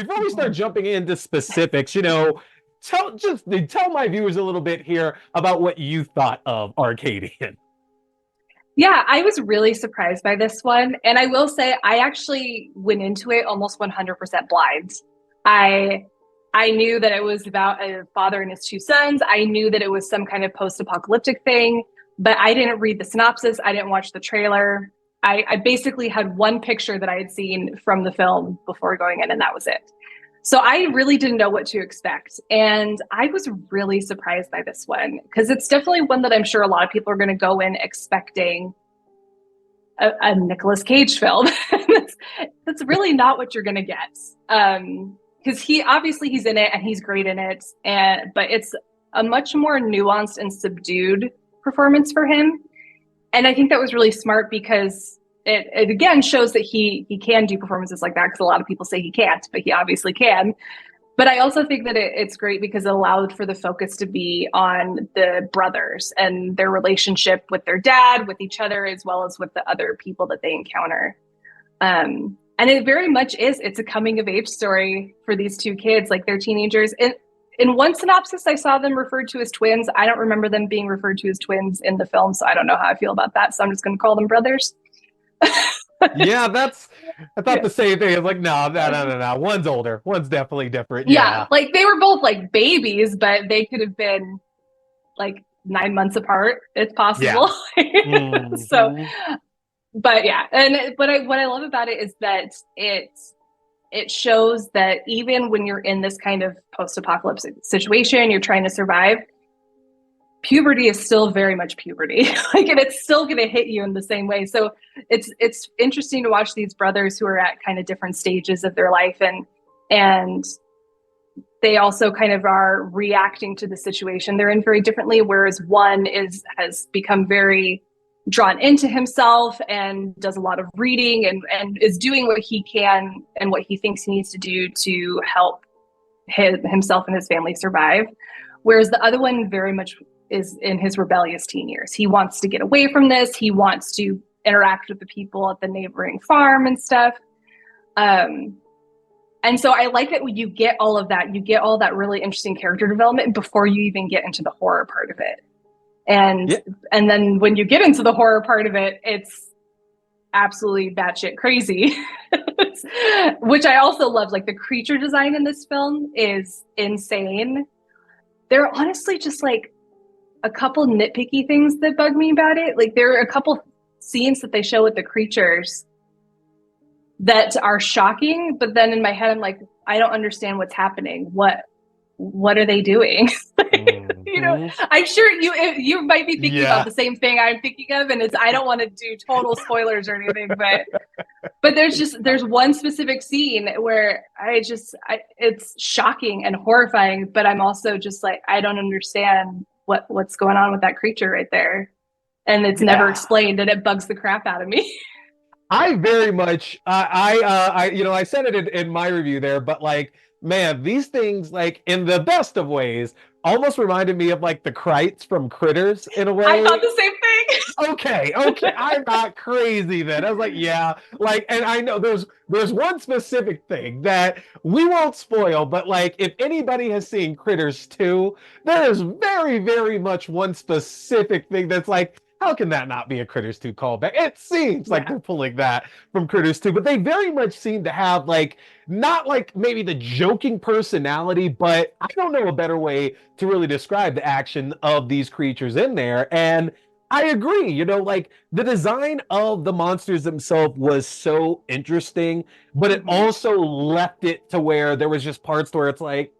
before we start jumping into specifics, tell my viewers a little bit here about what you thought of Arcadian. Yeah, I was really surprised by this one. And I will say I actually went into it almost 100% blind. I I knew that it was about a father and his two sons. I knew that it was some kind of post-apocalyptic thing, but I didn't read the synopsis. I didn't watch the trailer. I basically had one picture that I had seen from the film before going in, and that was it. So I really didn't know what to expect. And I was really surprised by this one because it's definitely one that I'm sure a lot of people are going to go in expecting a Nicolas Cage film. That's really not what you're going to get. Because he's in it and he's great in it, but it's a much more nuanced and subdued performance for him. And I think that was really smart because it again shows that he can do performances like that, because a lot of people say he can't, but he obviously can. But I also think that it's great because it allowed for the focus to be on the brothers and their relationship with their dad, with each other, as well as with the other people that they encounter. And it very much is, it's a coming of age story for these two kids, like they're teenagers. In one synopsis, I saw them referred to as twins. I don't remember them being referred to as twins in the film, so I don't know how I feel about that. So I'm just going to call them brothers. Yeah, I thought the same thing. It's like, no. One's older. One's definitely different. Yeah, Yeah. like they were both like babies, but they could have been like 9 months apart. It's Yeah. possible. So, Hmm. but yeah, and what I love about it is that it shows that even when you're in this kind of post-apocalyptic situation, you're trying to survive, puberty is still very much puberty. Like, and it's still going to hit you in the same way. So it's interesting to watch these brothers who are at kind of different stages of their life, and they also kind of are reacting to the situation they're in very differently. Whereas one has become very drawn into himself and does a lot of reading and is doing what he can and what he thinks he needs to do to help himself and his family survive. Whereas the other one very much is in his rebellious teen years. He wants to get away from this. He wants to interact with the people at the neighboring farm and stuff. And so I like that when you get all of that, you get all that really interesting character development before you even get into the horror part of it. And Yeah. and then when you get into the horror part of it, it's absolutely batshit crazy. Which I also love. Like, the creature design in this film is insane. There are honestly just like a couple nitpicky things that bug me about it. Like, there are a couple scenes that they show with the creatures that are shocking, but then in my head I'm like, I don't understand what's happening. What are they doing? Hmm. I'm sure you might be thinking about Yeah. the same thing I'm thinking of, and I don't want to do total spoilers or anything, but there's one specific scene where it's shocking and horrifying, but I'm also just like, I don't understand what's going on with that creature right there, and it's never Yeah. explained, and it bugs the crap out of me. I very much, I said it in my review there, but like, man, these things, like, in the best of ways, almost reminded me of like the Krites from Critters in a I thought way. the same thing. Okay, I'm not crazy then. I was like, yeah, like, and I know there's one specific thing that we won't spoil, but like, if anybody has seen Critters 2, there is very, very much one specific thing that's like, how can that not be a Critters 2 callback? It seems like Yeah. they're pulling that from Critters 2, but they very much seem to have like, not like maybe the joking personality, but I don't know a better way to really describe the action of these creatures in there. And I agree, like the design of the monsters themselves was so interesting, but it Mm-hmm. also left it to where there was just parts where it's like,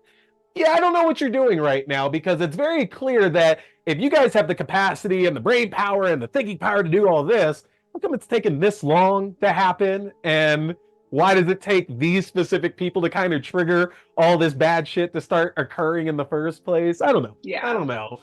yeah, I don't know what you're doing right now, because it's very clear that if you guys have the capacity and the brain power and the thinking power to do all this, how come it's taken this long to happen? And why does it take these specific people to kind of trigger all this bad shit to start occurring in the first place? I don't know. I Yeah. don't know.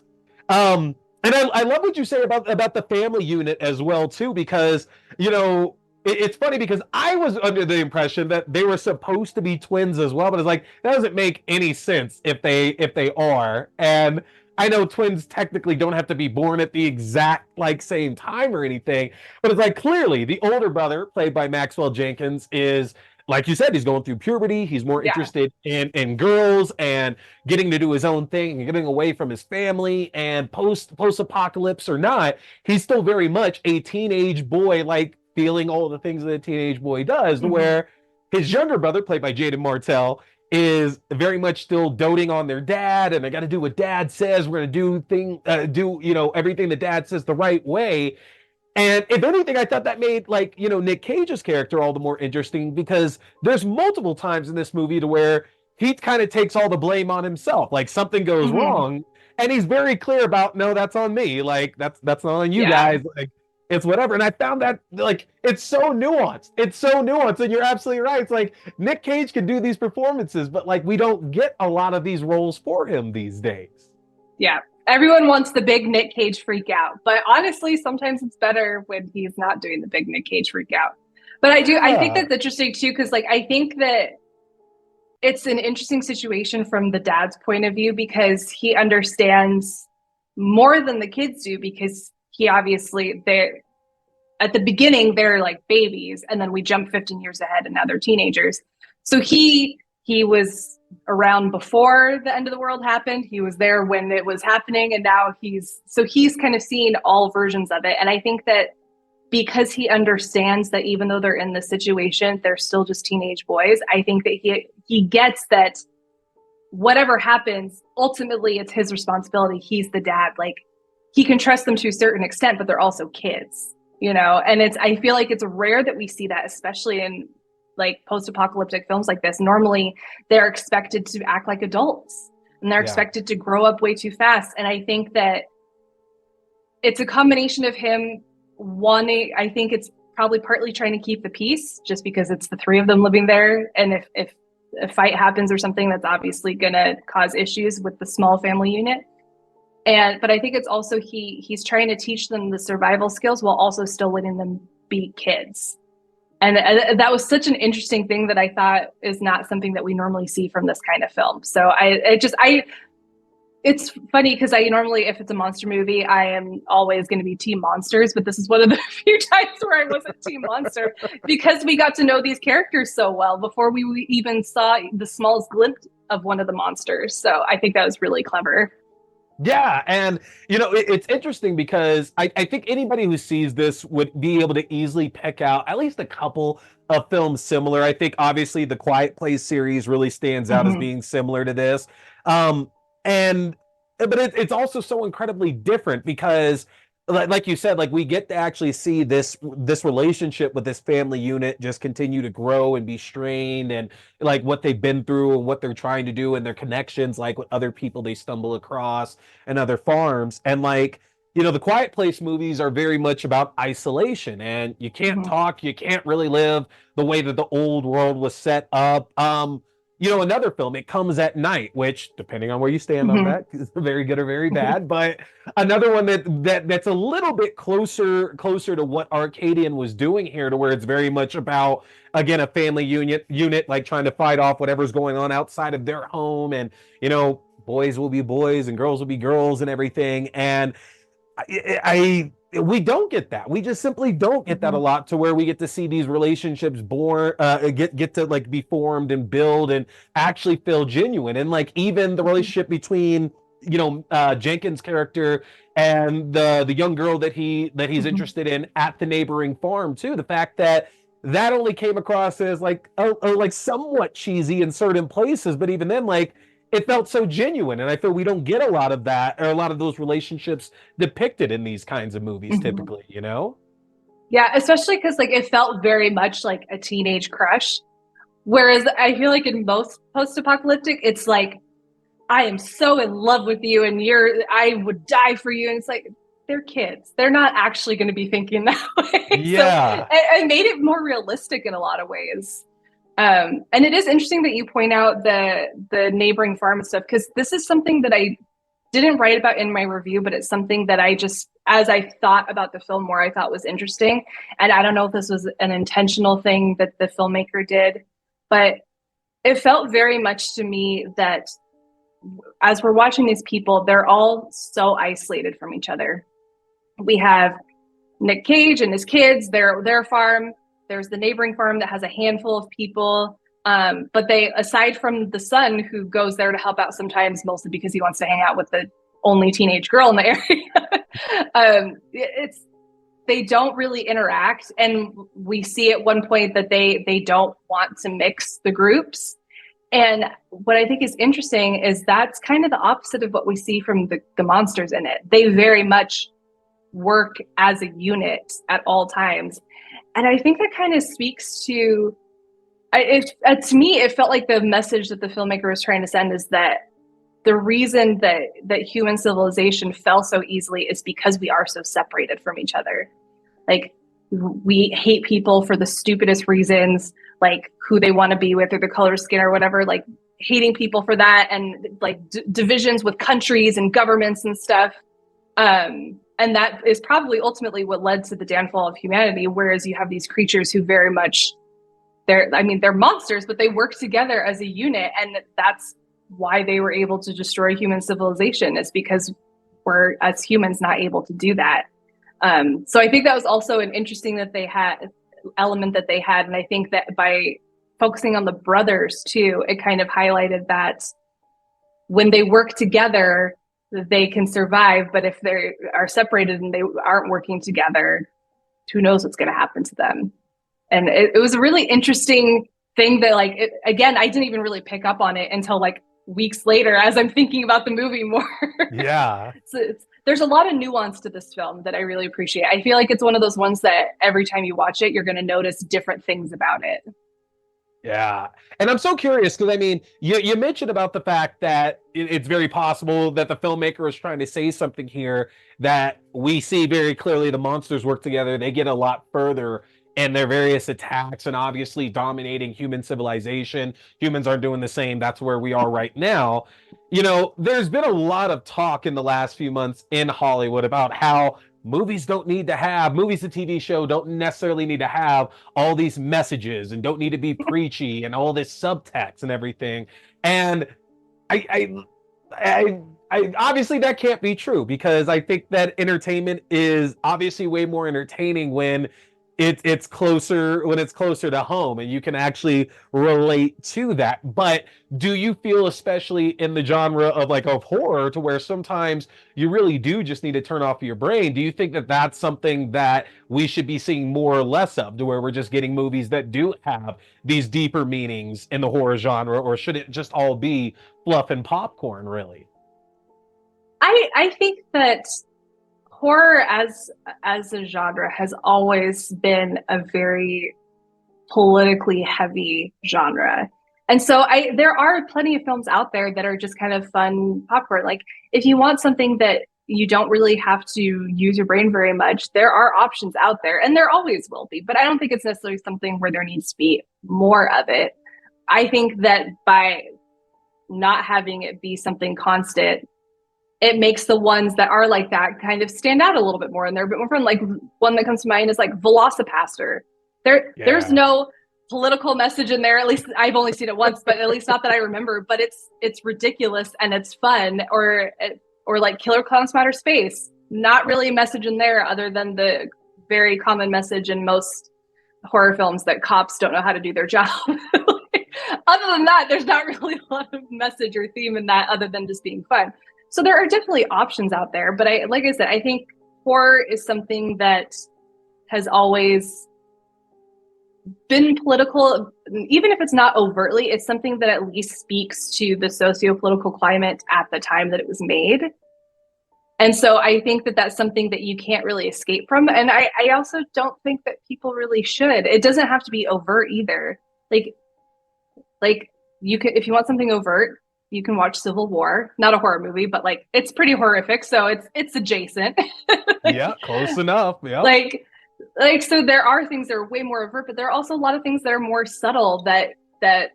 Um, and I love what you say about the family unit as well too, because it's funny because I was under the impression that they were supposed to be twins as well, but it's like that doesn't make any sense if they are. And I know twins technically don't have to be born at the exact like same time or anything, but it's like clearly the older brother, played by Maxwell Jenkins, is like you said, he's going through puberty. He's more Yeah. interested in girls and getting to do his own thing and getting away from his family. And post apocalypse or not, he's still very much a teenage boy, like feeling all the things that a teenage boy does. Hmm. Where his younger brother, played by Jaden Martell, is very much still doting on their dad, and they got to do what dad says. We're going to do everything that dad says the right way. And if anything, I thought that made, like, Nick Cage's character all the more interesting, because there's multiple times in this movie to where he kind of takes all the blame on himself. Like something goes Hmm. wrong, and he's very clear about, no, that's on me. Like that's not on you Yeah. guys. Like it's whatever. And I found that, like, it's so nuanced. It's so nuanced, and you're absolutely right. It's like Nick Cage can do these performances, but like we don't get a lot of these roles for him these days. Yeah. Everyone wants the big Nick Cage freak out, but honestly, sometimes it's better when he's not doing the big Nick Cage freak out. But I think Yeah. that's interesting too, because like I think that it's an interesting situation from the dad's point of view, because he understands more than the kids do, because he obviously, they're at the beginning they're like babies, and then we jump 15 years ahead and now they're teenagers. So he was around before the end of the world happened. He was there when it was happening, and now he's kind of seen all versions of it. And I think that because he understands that even though they're in this situation, they're still just teenage boys. I think that he gets that whatever happens, ultimately it's his responsibility. He's the dad. Like, he can trust them to a certain extent, but they're also kids, And I feel like it's rare that we see that, especially in like post-apocalyptic films like this. Normally they're expected to act like adults, and they're Yeah. expected to grow up way too fast. And I think that it's a combination of him wanting, I think it's probably partly trying to keep the peace, just because it's the three of them living there. And if a fight happens or something, that's obviously going to cause issues with the small family unit. But I think it's also he's trying to teach them the survival skills while also still letting them be kids. And that was such an interesting thing that I thought is not something that we normally see from this kind of film. So it's funny because I normally, if it's a monster movie, I am always going to be team monsters, but this is one of the few times where I wasn't team monster, because we got to know these characters so well before we even saw the smallest glimpse of one of the monsters. So I think that was really clever. Yeah, and it's interesting because I think anybody who sees this would be able to easily pick out at least a couple of films similar. I think obviously the Quiet Place series really stands out as Mm-hmm. being similar to this. Um, and but it's also so incredibly different because, like you said, like we get to actually see this relationship with this family unit just continue to grow and be strained, and like what they've been through and what they're trying to do and their connections, like with other people they stumble across and other farms. And like, the Quiet Place movies are very much about isolation, and you can't Mm-hmm. talk, you can't really live the way that the old world was set up. Another film, It Comes at Night, which, depending on where you stand on Mm-hmm. that, is very good or very bad. But another one that's a little bit closer to what Arcadian was doing here, to where it's very much about, again, a family unit like trying to fight off whatever's going on outside of their home. And boys will be boys and girls will be girls and everything. And we don't get that. We just simply don't get that a Mm-hmm. lot, to where we get to see these relationships born, get to like be formed and build and actually feel genuine. And like even the relationship between Jenkins' character and the young girl that he's Mm-hmm. interested in at the neighboring farm too. The fact that only came across as like like somewhat cheesy in certain places, but even then, like, it felt so genuine. And I feel we don't get a lot of that, or a lot of those relationships depicted in these kinds of movies Mm-hmm. typically. Yeah, especially because like it felt very much like a teenage crush. Whereas I feel like in most post-apocalyptic, it's like, I am so in love with you and I would die for you. And it's like, they're kids. They're not actually going to be thinking that way. So Yeah. it made it more realistic in a lot of ways. And it is interesting that you point out the neighboring farm and stuff, because this is something that I didn't write about in my review, but it's something that I just, as I thought about the film more, I thought was interesting. And I don't know if this was an intentional thing that the filmmaker did, but it felt very much to me that as we're watching these people, they're all so isolated from each other. We have Nick Cage and his kids, their farm. there's the neighboring farm that has a handful of people. But they, aside from the son who goes there to help out sometimes, mostly because he wants to hang out with the only teenage girl in the area, they don't really interact. And we see at one point that they don't want to mix the groups. And what I think is interesting is that's kind of the opposite of what we see from the monsters in it. They very much work as a unit at all times. And I think that kind of speaks to, to me, it felt like the message that the filmmaker was trying to send is that the reason that human civilization fell so easily is because we are so separated from each other. Like, we hate people for the stupidest reasons, like who they want to be with or the color of skin or whatever, like hating people for that, and like divisions with countries and governments and stuff. And that is probably ultimately what led to the downfall of humanity. Whereas you have these creatures who very much, they're monsters, but they work together as a unit. And that's why they were able to destroy human civilization, is because we're, as humans, not able to do that. So I think that was also an interesting element that they had. And I think that by focusing on the brothers too, it kind of highlighted that when they work together, they can survive. But if they are separated and they aren't working together, who knows what's going to happen to them. And it was a really interesting thing that, like, again, I didn't even really pick up on it until like weeks later as I'm thinking about the movie more. Yeah. So there's a lot of nuance to this film that I really appreciate. I feel like it's one of those ones that every time you watch it, you're going to notice different things about it. Yeah. And I'm so curious because, I mean, you mentioned about the fact that it's very possible that the filmmaker is trying to say something here, that we see very clearly the monsters work together. They get a lot further in their various attacks and obviously dominating human civilization. Humans aren't doing the same. That's where we are right now. You know, there's been a lot of talk in the last few months in Hollywood about how movies and TV show don't necessarily need to have all these messages and don't need to be preachy and all this subtext and everything. And I obviously that can't be true, because I think that entertainment is obviously way more entertaining when it's closer to home and you can actually relate to that. But do you feel, especially in the genre of horror, to where sometimes you really do just need to turn off your brain? Do you think that that's something that we should be seeing more or less of, to where we're just getting movies that do have these deeper meanings in the horror genre, or should it just all be fluff and popcorn, really? I think that horror as a genre has always been a very politically heavy genre. And so there are plenty of films out there that are just kind of fun popcorn. Like, if you want something that you don't really have to use your brain very much, there are options out there, and there always will be. But I don't think it's necessarily something where there needs to be more of it. I think that by not having it be something constant, it makes the ones that are like that kind of stand out a little bit more, and they're a bit more fun. Like, one that comes to mind is like Velocipaster. There's no political message in there. At least I've only seen it once, but at least not that I remember. But it's ridiculous and it's fun. Or like Killer Clowns from Outer Space. Not really a message in there other than the very common message in most horror films that cops don't know how to do their job. Other than that, there's not really a lot of message or theme in that other than just being fun. So there are definitely options out there, but like I said, I think horror is something that has always been political. Even if it's not overtly, it's something that at least speaks to the socio-political climate at the time that it was made. And so I think that that's something that you can't really escape from. And I also don't think that people really should. It doesn't have to be overt either. Like you could, if you want something overt, you can watch Civil War, not a horror movie, but like it's pretty horrific, so it's adjacent. Yeah, close enough. Yeah. Like so there are things that are way more overt, but there are also a lot of things that are more subtle that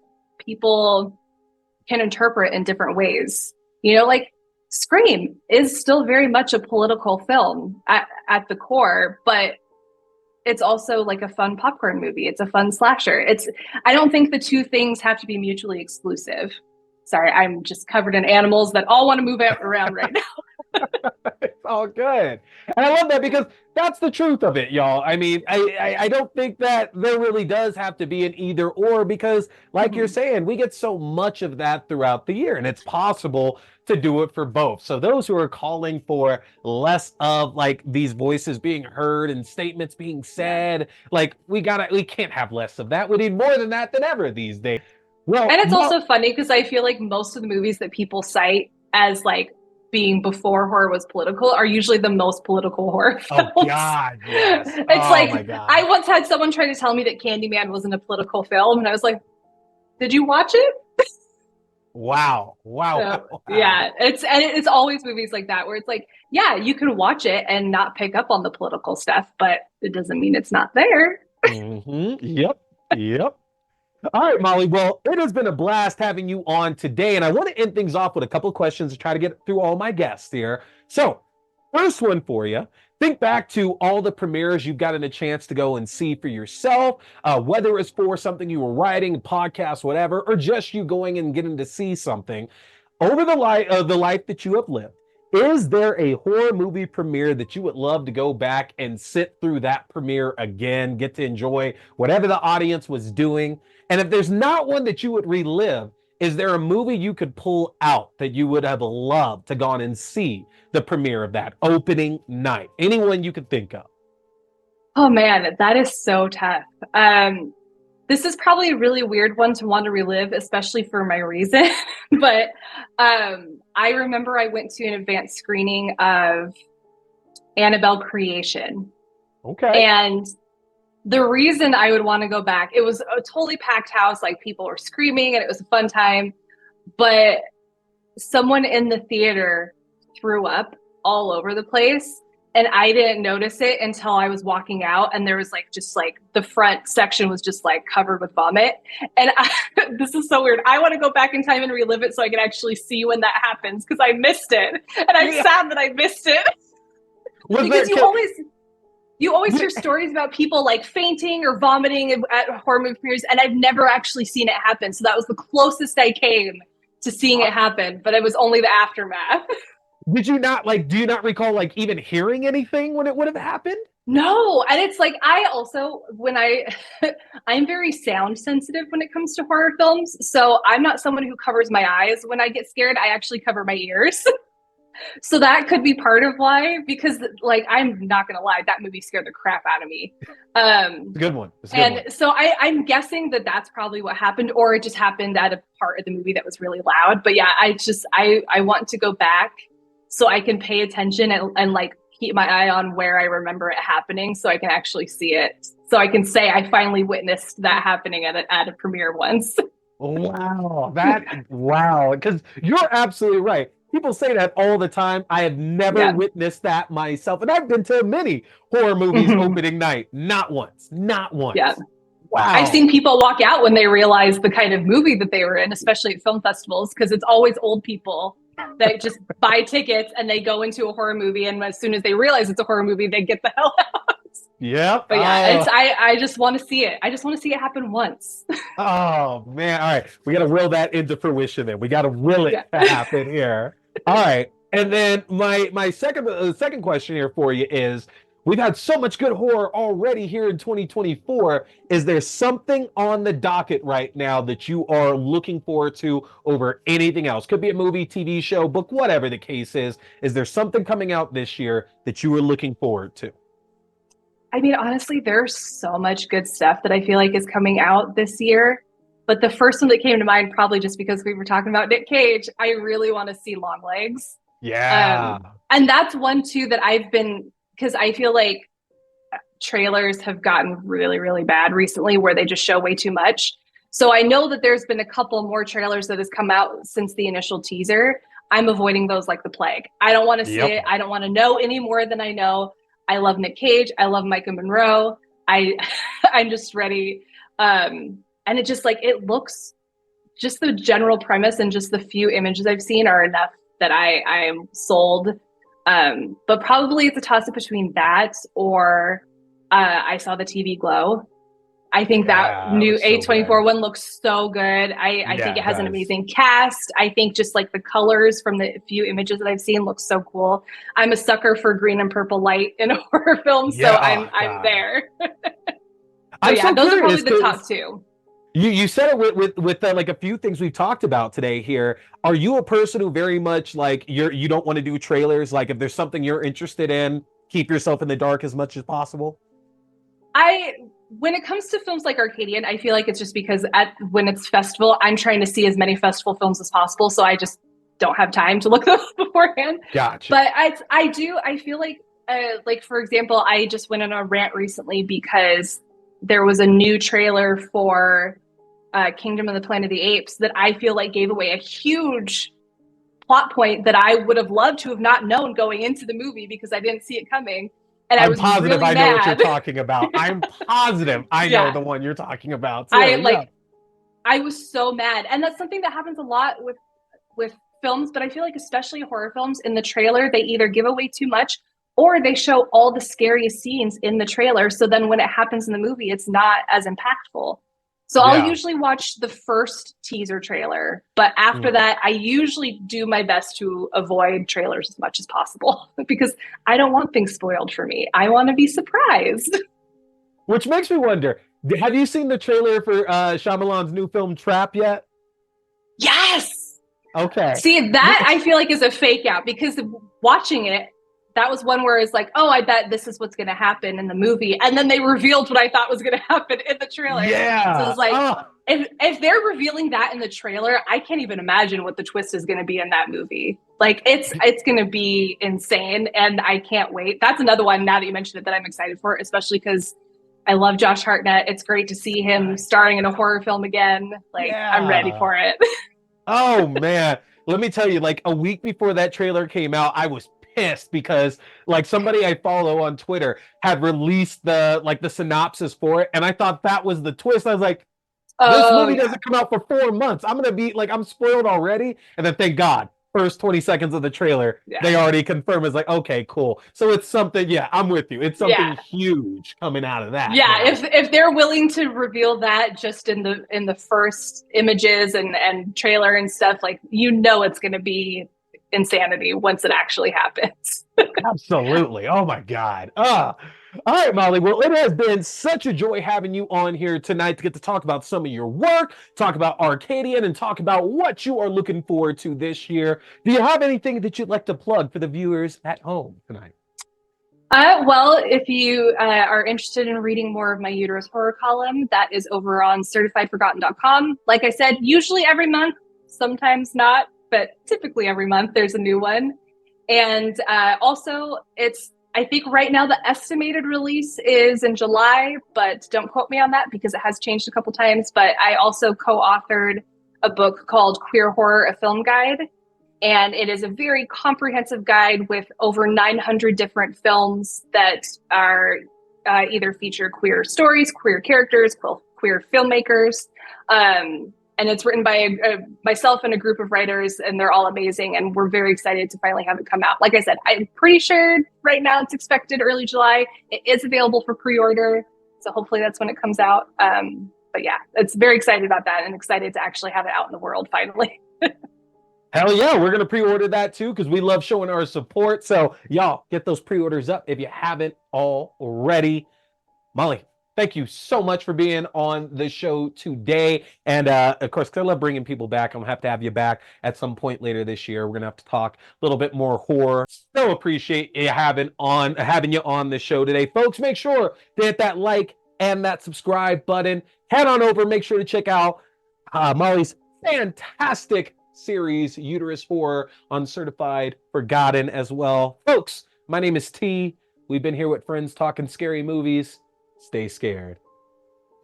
people can interpret in different ways. You know, like Scream is still very much a political film at the core, but it's also like a fun popcorn movie. It's a fun slasher. I don't think the two things have to be mutually exclusive. Sorry, I'm just covered in animals that all want to move around right now. all good. And I love that because that's the truth of it, y'all. I mean, I don't think that there really does have to be an either or because, like you're Mhm. saying, we get so much of that throughout the year, and it's possible to do it for both. So those who are calling for less of like these voices being heard and statements being Yeah. said, like we can't have less of that. We need more than that than ever these days. Well, And it's well, also funny because I feel like most of the movies that people cite as like being before horror was political are usually the most political horror oh films. God, yes. It's Oh my like I God. once had someone try to tell me that Candyman wasn't a political film, and I was like, "Did you watch it?" Wow. Wow. So Wow. yeah, it's always movies like that where it's like, yeah, you can watch it and not pick up on the political stuff, but it doesn't mean it's not there. Yep. Yep. All right, Molly. Well, it has been a blast having you on today. And I want to end things off with a couple of questions to try to get through all my guests here. So, first one for you. Think back to all the premieres you've gotten a chance to go and see for yourself, whether it's for something you were writing, podcast, whatever, or just you going and getting to see something. Over the life that you have lived, is there a horror movie premiere that you would love to go back and sit through that premiere again, get to enjoy whatever the audience was doing? And if there's not one that you would relive, is there a movie you could pull out that you would have loved to go on and see the premiere of that opening night? Anyone you could think of? Oh man, that is so tough. This is probably a really weird one to want to relive, especially for my reason. But I remember I went to an advanced screening of Annabelle Creation. Okay. And the reason I would want to go back, it was a totally packed house, like people were screaming and it was a fun time. But someone in the theater threw up all over the place. And I didn't notice it until I was walking out, and there was like just like the front section was just like covered with vomit. And this is so weird. I want to go back in time and relive it so I can actually see when that happens because I missed it, and I'm Yeah. sad that I missed it Was because there? you always hear stories about people like fainting or vomiting at horror movie premieres, and I've never actually seen it happen. So that was the closest I came to seeing it happen, but it was only the aftermath. Did you not like? Do you not recall like even hearing anything when it would have happened? No, and it's like I also when I I'm very sound sensitive when it comes to horror films. So I'm not someone who covers my eyes when I get scared. I actually cover my ears. So that could be part of why, because like I'm not gonna lie, that movie scared the crap out of me. It's a good one. It's a good And one. so I'm guessing that that's probably what happened, or it just happened at a part of the movie that was really loud. But yeah, I want to go back so I can pay attention and like keep my eye on where I remember it happening, so I can actually see it. So I can say I finally witnessed that happening at a premiere once. Wow, wow, because you're absolutely right. People say that all the time. I have never Yeah. witnessed that myself, and I've been to many horror movies Mhm. opening night. Not once, not Yeah. once. I've Wow. seen people walk out when they realize the kind of movie that they were in, especially at film festivals, because it's always old people that just buy tickets and they go into a horror movie, and as soon as they realize it's a horror movie, they get the hell out. Yep. But yeah, it's I just want to see it. I just want to see it happen once. Oh man. All right. We got to will that into fruition then. We got to will it Yeah. to happen here. All right. And then my second question here for you is we've had so much good horror already here in 2024. Is there something on the docket right now that you are looking forward to over anything else? Could be a movie, TV show, book, whatever the case is. Is there something coming out this year that you are looking forward to? I mean, honestly, there's so much good stuff that I feel like is coming out this year. But the first one that came to mind, probably just because we were talking about Nick Cage, I really want to see Long Legs. Yeah. And that's one too that I've been, because I feel like trailers have gotten really, really bad recently where they just show way too much. So I know that there's been a couple more trailers that has come out since the initial teaser. I'm avoiding those like the plague. I don't want to see Yep. it. I don't want to know any more than I know. I love Nick Cage. I love Micah Monroe. I I'm just ready. And it just like it looks just the general premise and just the few images I've seen are enough that I am sold. But probably it's a toss up between that or I saw the TV Glow. I think that Yeah, it new looks so A24 good. one looks so good. I Yeah, think it it has an does. amazing cast. I think just like the colors from the few images that I've seen look so cool. I'm a sucker for green and purple light in a horror film, so Yeah, I'm oh God. there. So I'm yeah, so those are probably curious the top because two. you said it with like a few things we've talked about today here. Are you a person who very much like you don't want to do trailers? Like if there's something you're interested in, keep yourself in the dark as much as possible? I when it comes to films like Arcadian, I feel like it's just because when it's festival, I'm trying to see as many festival films as possible, so I just don't have time to look them up beforehand. Gotcha. But I feel like for example, I just went on a rant recently because there was a new trailer for Kingdom of the Planet of the Apes that I feel like gave away a huge plot point that I would have loved to have not known going into the movie because I didn't see it coming. And I I'm was positive really I know what you're mad. talking about. I'm positive I know Yeah. the one you're talking about I too. Yeah. like I was so mad. And that's something that happens a lot with films, but I feel like especially horror films in the trailer, they either give away too much or they show all the scariest scenes in the trailer. So then when it happens in the movie, it's not as impactful. So I'll Yeah. usually watch the first teaser trailer, but after Mm. that, I usually do my best to avoid trailers as much as possible because I don't want things spoiled for me. I want to be surprised. Which makes me wonder, have you seen the trailer for Shyamalan's new film Trap yet? Yes. Okay. See, that I feel like is a fake out because watching it, that was one where it's like, oh, I bet this is what's going to happen in the movie. And then they revealed what I thought was going to happen in the trailer. So Yeah. it's like, Oh, if they're revealing that in the trailer, I can't even imagine what the twist is going to be in that movie. Like it's going to be insane, and I can't wait. That's another one now that you mentioned it that I'm excited for, especially because I love Josh Hartnett. It's great to see him starring in a horror film again. Like I'm ready yeah. for it. Oh man, let me tell you, like a week before that trailer came out, I was pissed because like somebody I follow on Twitter had released the synopsis for it, and I thought that was the twist. I was like, this Oh movie yeah, doesn't come out for 4 months. I'm gonna be like, I'm spoiled already. And then thank God, first 20 seconds of the trailer, yeah, they already confirm it's like, okay, cool. So it's something, yeah, I'm with you. It's yeah. something huge coming out of that Yeah, now. if they're willing to reveal that just in the first images and trailer and stuff, like it's going to be insanity once it actually happens. Absolutely. Oh my God. All right, Molly. Well, it has been such a joy having you on here tonight to get to talk about some of your work, talk about Arcadian, and talk about what you are looking forward to this year. Do you have anything that you'd like to plug for the viewers at home tonight? Well, if you are interested in reading more of my uterus horror column, that is over on certifiedforgotten.com. Like I said, usually every month, sometimes not, but typically every month there's a new one. And also, I think right now the estimated release is in July, but don't quote me on that because it has changed a couple times. But I also co authored a book called Queer Horror, a Film Guide. And it is a very comprehensive guide with over 900 different films that are either feature queer stories, queer characters, queer filmmakers. And it's written by myself and a group of writers, and they're all amazing. And we're very excited to finally have it come out. Like I said, I'm pretty sure right now it's expected early July. It is available for pre-order, so hopefully that's when it comes out. But yeah, it's very excited about that and excited to actually have it out in the world finally. Hell yeah, we're gonna pre-order that too because we love showing our support. So y'all get those pre-orders up if you haven't already. Molly, thank you so much for being on the show today. And of course, 'cause I love bringing people back. I'm gonna have to have you back at some point later this year. We're gonna have to talk a little bit more horror. So appreciate you having you on the show today, folks. Make sure to hit that like and that subscribe button. Head on over. Make sure to check out Molly's fantastic series, Uterus Horror, on Certified Forgotten as well. Folks, my name is T. We've been here with friends talking scary movies. Stay scared.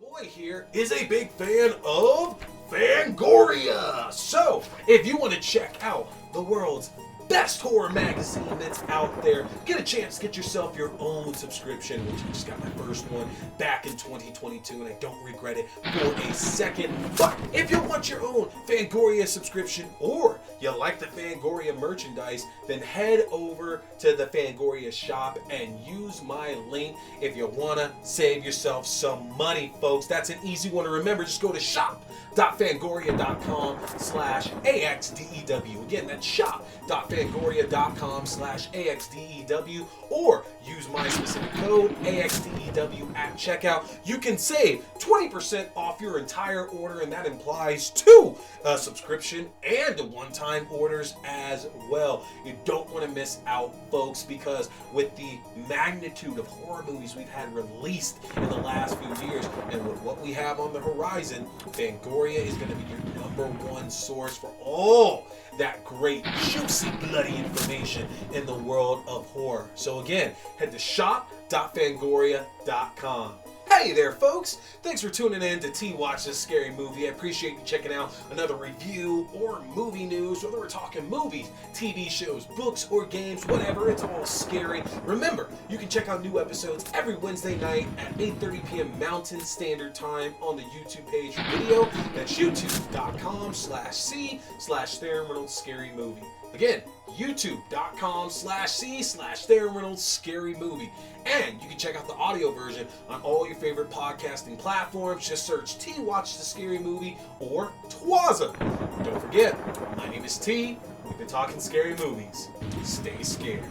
Boy here is a big fan of Fangoria. So, if you want to check out the world's best horror magazine that's out there. Get a chance to get yourself your own subscription, which I just got my first one back in 2022, and I don't regret it for a second. But if you want your own Fangoria subscription, or you like the Fangoria merchandise, then head over to the Fangoria shop and use my link if you want to save yourself some money, folks. That's an easy one to remember. Just go to shop.fangoria.com/axdew. Again, that's shop.fangoria.com/axdew, or use my specific code AXDEW at checkout. You can save 20% off your entire order, and that implies 2 subscription and the one-time orders as well. You don't want to miss out, folks, because with the magnitude of horror movies we've had released in the last few years, and with what we have on the horizon, Fangoria is going to be your #1 source for all that great, juicy, bloody information in the world of horror. So again, head to shop.fangoria.com. Hey there, folks! Thanks for tuning in to T-Watch This Scary Movie. I appreciate you checking out another review or movie news, whether we're talking movies, TV shows, books, or games, whatever, it's all scary. Remember, you can check out new episodes every Wednesday night at 8:30 p.m. Mountain Standard Time on the YouTube page for video. That's youtube.com/C/Theron Reynolds Scary Movie. Again, youtube.com/C/Theron Reynolds Scary Movie. And you can check out the audio version on all your favorite podcasting platforms. Just search T Watch the Scary Movie or TWASM. Don't forget, my name is T. We've been talking scary movies. Stay scared.